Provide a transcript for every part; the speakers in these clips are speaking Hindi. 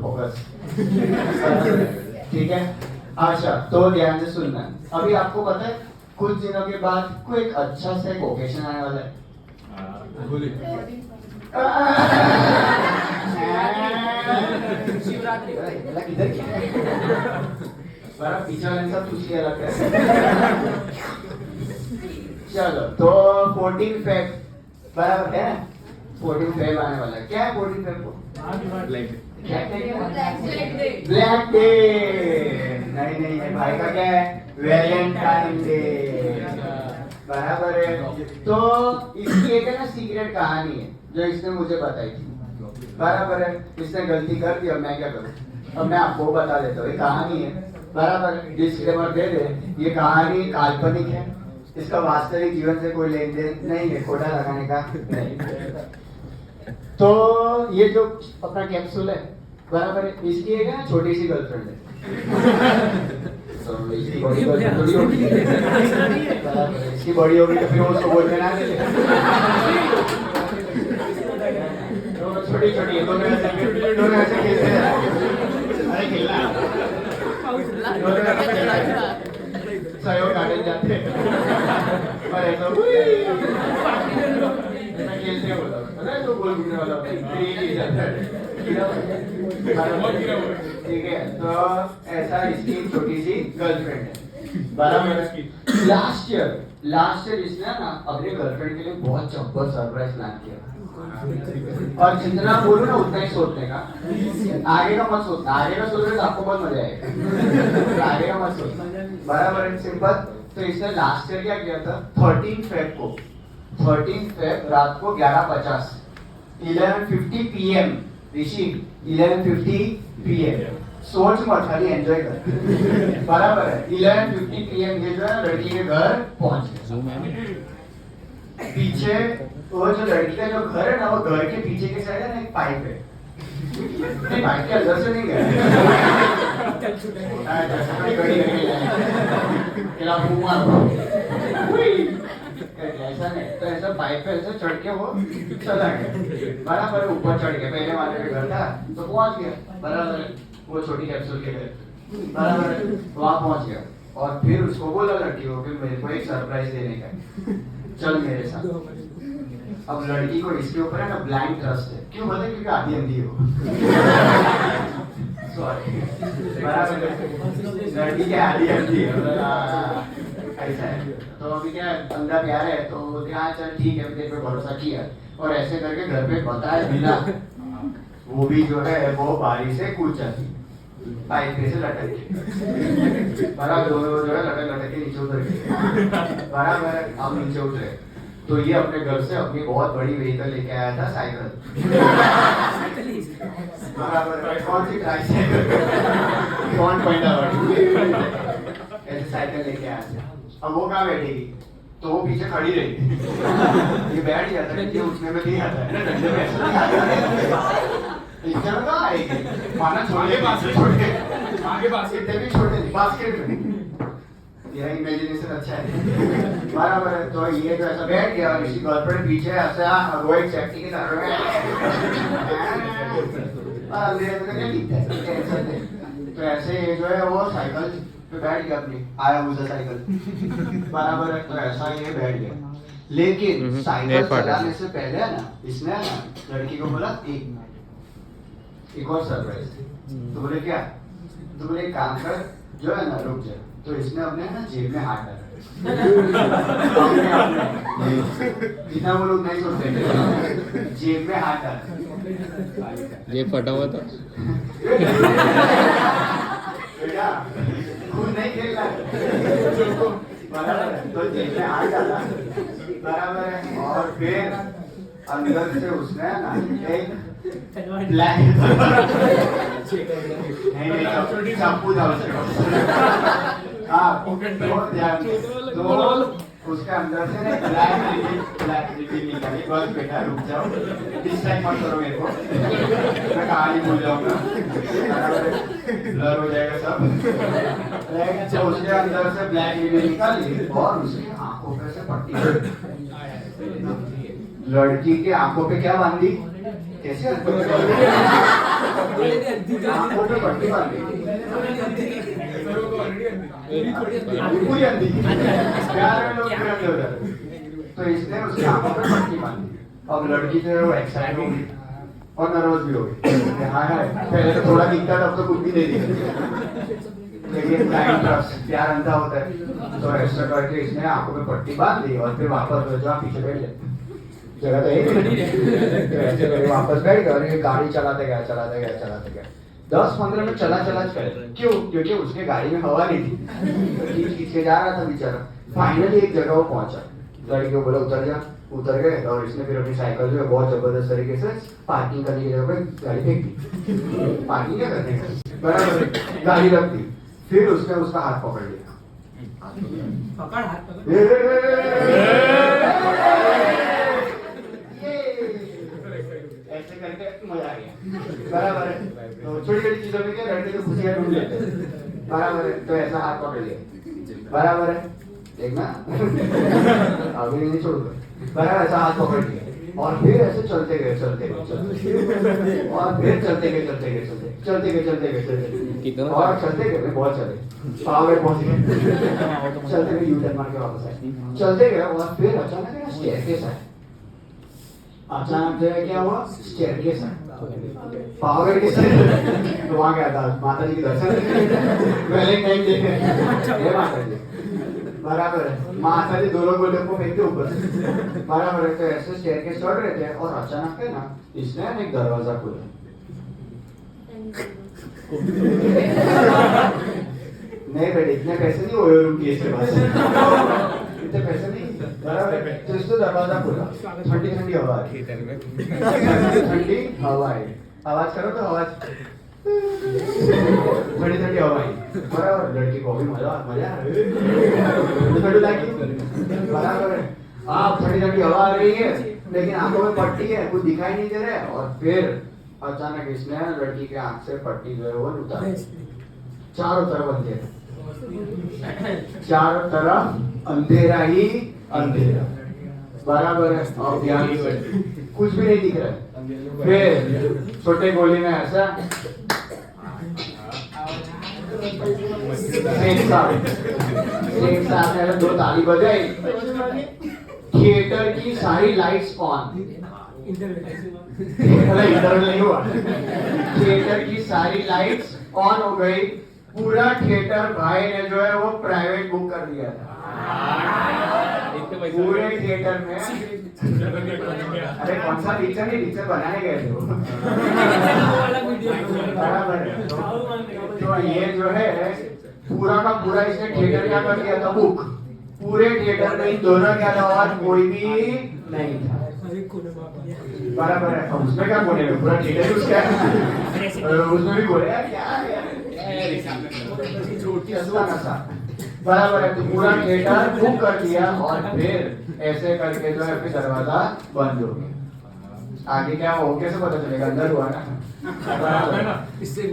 फोकस। ठीक है, अच्छा तो ध्यान से सुनना। अभी आपको पता है कुछ दिनों के बाद कोई एक अच्छा सा एक ओकेशन आने वाला है। शिवरात्रि इधर बड़ा पीछे वाले सब खुशी अलग है। चलो तो 14 फेब बराबर है, 14 फेब आने वाला है। क्या है 14 फेब को? Black day. नहीं नहीं, ये भाई का क्या है? Valentine day. बराबर है। तो इसकी एक है ना सीक्रेट कहानी है जो इसने मुझे बताई थी। बराबर है, इसने गलती कर दी, अब मैं क्या करूं? अब मैं आपको बता देता हूँ, ये कहानी है। बराबर, डिस्क्लेमर दे दे, ये कहानी काल्पनिक है, इसका वास्तविक जीवन से कोई लेन देन नहीं है, खोटा लगाने का नहीं। तो ये जो अपना कैप्सूल है, बराबर है, इसकी एक है छोटी सी गर्लफ्रेंड है। तो इसकी बड़ी गर्लफ्रेंड थोड़ी होगी, इसकी बड़ी होगी तो फिर वो उसको बोलते ना दे। तो छोटी छोटी है, दोनों ऐसे खेलते हैं। अरे खेलना सहयोग काटे जाते और ऐसा मैं खेलते होता हूँ, अरे तो गोल घूमने वाला ठीक है। तो ऐसा इसकी छोटी सी गर्लफ्रेंड है। बराबर। लास्ट ईयर इसने ना अपने गर्लफ्रेंड के लिए बहुत जबरदस्त सरप्राइज प्लान किया, और जितना बोलूं ना उतना ही सोचने का, आगे का मत सोचना। आगे का सोच रहे तो आपको बहुत मजा आएगा, आगे का मत सोचना। बराबर है, सिंपल। तो इसने लास्ट ईयर क्या किया था? 13 फेब रात को 11:50 11:50 PM ऋषि 11:50 PM। सोच मत, खाली एंजॉय कर। बराबर है, 11:50 PM ये जो है लड़की के घर पहुंच गए। पीछे वो जो लड़की का जो घर है ना, वो घर के पीछे के साइड है ना एक पाइप है। नहीं, पाइप के अंदर से नहीं गया, ऐसा नहीं। तो ऐसा पाइप पे ऐसे चढ़ के वो चला गया। बराबर, ऊपर चढ़ के पहले वाले का घर था तो पहुंच गया। बराबर, वो छोटी कैप्सूल के घर, बराबर वहां पहुंच गया। और फिर उसको बोला लड़की को कि मेरे को एक सरप्राइज देने का, चल मेरे साथ। अब लड़की को इसके ऊपर है ना ब्लाइंड ट्रस्ट है। क्यों बोले? क्योंकि आधी अंधी हो। सॉरी, बराबर, लड़की के आधी अंधी है, ऐसा है। तो अभी क्या अंधा प्यार है, तो क्या चल ठीक है, तेरे पे भरोसा किया, और ऐसे करके घर पे बताए बिना वो भी जो है वो बारी से कूद जाती पाइप पे से लटक के। बराबर, दोनों जो है लटक के नीचे उतर गए। बराबर, हम नीचे उतरे तो ये अपने घर से अपनी बहुत बड़ी व्हीकल लेके आया था, साइकिल। बराबर, कौन सी ट्राइसाइकिल, कौन पैंडा वाली, ऐसे साइकिल लेके आया था। अब वो कहाँ बैठेगी? तो वो पीछे खड़ी रही। ये बैठ जाता है, उसमें में नहीं आता है, डंडे में ऐसे नहीं आता। इधर कहाँ आएगी? माना छोटे आगे बास्केट भी छोटे बास्केट में। यह इमेजिनेशन अच्छा है। बराबर है। तो ये जो ऐसा बैठ गया और इसकी गर्लफ्रेंड पीछे ऐसा रोहित शेट्टी के साथ तो ऐसे ये जो है वो साइकिल पे बैठ गया, अपनी आया मुझे साइकिल। बराबर है, तो ऐसा ये बैठ गया। लेकिन साइकिल चलाने से पहले है ना, इसने ना लड़की को बोला एक और सरप्राइज। तो बोले क्या? तो बोले एक काम कर, जो है ना रुक जा। तो इसने अपने ना जेब में हाथ डाला। जितना वो लोग नहीं सोचते थे, जेब में हाथ डाला। जेब फटा हुआ था। बेटा खून नहीं खेलना। बराबर है, तो जेब में हाथ डाला। बराबर है, और फिर अंदर से उसने ना एक ब्लैक नहीं शैम्पू था उसके। हाँ, तो उसके अंदर से ना ब्लैक निकाली। बस बेटा रुक जाओ, डिस्ट्रैक्ट मत करो मेरे को, मैं कहानी भूल जाऊंगा, ब्लर हो जाएगा सब। तो उसके अंदर से ब्लैक निकाली और उसकी आंखों पे से पट्टी, लड़की की आंखों पे क्या बांधी? कैसे आंखों पे पट्टी बांधी, पूरी अंधी, प्यार में लोग पूरे अंधे हो जाते हैं। तो इसने उसकी आंखों पे पट्टी बांधी। अब लड़की जो है वो एक्साइट हो गई और नर्वस भी हो गई। हाँ हाँ, पहले तो थोड़ा दिखता था, अब तो कुछ भी नहीं दिखता। लेकिन टाइम प्यार अंधा होता है, तो ऐसा करके इसने आंखों में पट्टी बांध दी और फिर वापस जो पीछे बैठ गए। जगह तो यही नहीं, ऐसे करके वापस बैठ गए और ये गाड़ी चलाते गया 10-15 मिनट चला कर। क्यों? क्योंकि उसके गाड़ी में हवा नहीं थी, तो खींच के जा रहा था बेचारा। फाइनली एक जगह वो पहुंचा, लड़की को बोला उतर गए और इसने फिर अपनी साइकिल जो है बहुत जबरदस्त तरीके से पार्किंग करने की जगह पे गाड़ी फेंक दी। पार्किंग क्या करने का, बराबर गाड़ी रख दी। फिर उसने उसका हाथ पकड़ लिया, ऐसे करके मजा आ गया, बराबर है। तो छोटी छोटी चीजों में क्या लड़के तो खुशियां ढूंढ लेते हैं, बराबर है। तो ऐसा हाथ पकड़ लिया, बराबर है, देखना अभी नहीं छोड़ूंगा, बराबर। ऐसा हाथ पकड़ लिया और फिर ऐसे चलते गए और फिर चलते गए और चलते गए, बहुत चले, पावर पहुंच गए, चलते गए, यू टर्न मार के वापस आए, चलते गए और फिर अचानक है स्टेयरकेस आया। अचानक जो है क्या हुआ, स्टेयरकेस आया, पावर के साथ। तो वहां गया था माता जी के दर्शन, वैलेंटाइन डे, माता जी, बराबर है। माता जी दोनों गोले को फेंकते ऊपर, बराबर है। तो ऐसे स्टेयरकेस चढ़ रहे थे और अचानक है ना, इसने एक दरवाजा खोला। नहीं बेटे, इतने पैसे नहीं हुए रूम की इसके पास, इतने पैसे नहीं, बराबर है। तो इसने दरवाजा खोला, ठंडी ठंडी हवा आई, ठंडी हवा आई, आवाज करो तो आवाज, ठंडी ठंडी हवा आई, बराबर। लड़की को भी मजा बराबर है। आप ठंडी ठंडी हवा आ रही है, लेकिन आंखों में पट्टी है, कुछ दिखाई नहीं दे रहा है। और फिर अचानक इसने लड़की के आंख से पट्टी जो है वो उतार, चारों तरफ अंधेरा, चारों तरफ अंधेरा ही अंधेरा, बराबर है। और कुछ भी नहीं दिख रहा है। फिर छोटे गोली में ऐसा शेख साहब ने 2 ताली बजाई, थिएटर की सारी लाइट्स ऑन, इंटरवल नहीं हुआ, थिएटर की सारी लाइट्स ऑन हो गई। पूरा थिएटर भाई ने जो है वो प्राइवेट बुक कर दिया था, पूरे थिएटर में। अरे कौन सा पिक्चर, नहीं पिक्चर बनाने गए थे वो, बराबर। तो ये जो है पूरा का पूरा इसने थिएटर क्या कर दिया था, बुक। पूरे थिएटर में इन दोनों के अलावा कोई भी नहीं था, बराबर है। अब उसमें क्या बोले, पूरा थिएटर उसका, उसमें भी बोले यार क्या बराबर है। तो पूरा थिएटर बुक कर दिया और फिर ऐसे करके जो है फिर दरवाजा बंद हो गया। आगे क्या हो कैसे पता चलेगा, अंदर हुआ ना।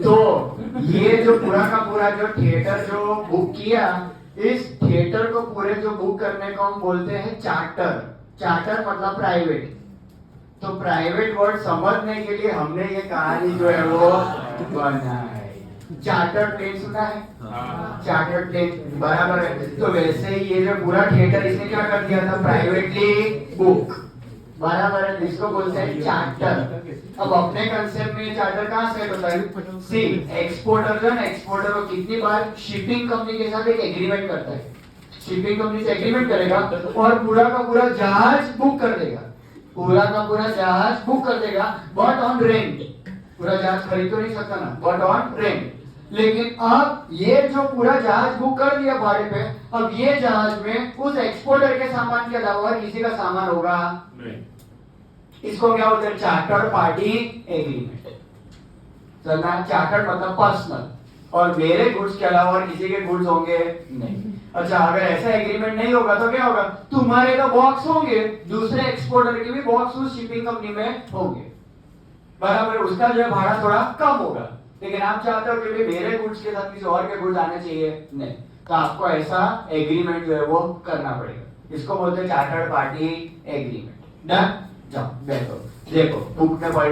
तो ये जो पूरा का पूरा जो थिएटर जो बुक किया, इस थिएटर को पूरे जो बुक करने को हम बोलते हैं चार्टर। चार्टर मतलब प्राइवेट। तो प्राइवेट वर्ड समझने के लिए हमने ये कहानी जो है वो बनाया है। चार्टर प्लेन सुना है, चार्टर प्लेन, बराबर है। तो वैसे ही ये जो पूरा थिएटर इसने क्या कर दिया था, प्राइवेटली बुक, बराबर है। इसको बोलते हैं चार्टर। अब अपने कंसेप्ट में चार्टर कहाँ से होता है, सी एक्सपोर्टर जो है, एक्सपोर्टर वो कितनी बार शिपिंग कंपनी के साथ एक एग्रीमेंट करता है, शिपिंग कंपनी से एग्रीमेंट करेगा और पूरा का पूरा जहाज बुक कर देगा, पूरा का पूरा जहाज बुक कर देगा, बट ऑन रेंट। पूरा जहाज खरीद तो नहीं सकता ना, बट ऑन रेंट। लेकिन अब ये जो पूरा जहाज बुक कर दिया भाड़े पे, अब ये जहाज में उस एक्सपोर्टर के सामान के अलावा किसी का सामान होगा नहीं। इसको क्या बोलते हैं, चार्टर पार्टी एग्रीमेंट। चलना, चार्टर मतलब पर्सनल, और मेरे गुड्स के अलावा और किसी के गुड्स होंगे नहीं। अच्छा, अगर ऐसा एग्रीमेंट नहीं होगा तो क्या होगा, तुम्हारे तो बॉक्स होंगे, दूसरे एक्सपोर्टर के भी बॉक्स उस शिपिंग कंपनी में होंगे, बराबर। उसका जो है भाड़ा थोड़ा कम होगा, लेकिन आप चाहते हो कि मेरे गुड्स के साथ किसी और के गुड्स आने चाहिए, नहीं, तो आपको ऐसा एग्रीमेंट जो है वो करना पड़ेगा। इसको बोलते हैं चार्टर्ड पार्टी एग्रीमेंट। डन, जाओ बैठो, देखो बुक में पढ़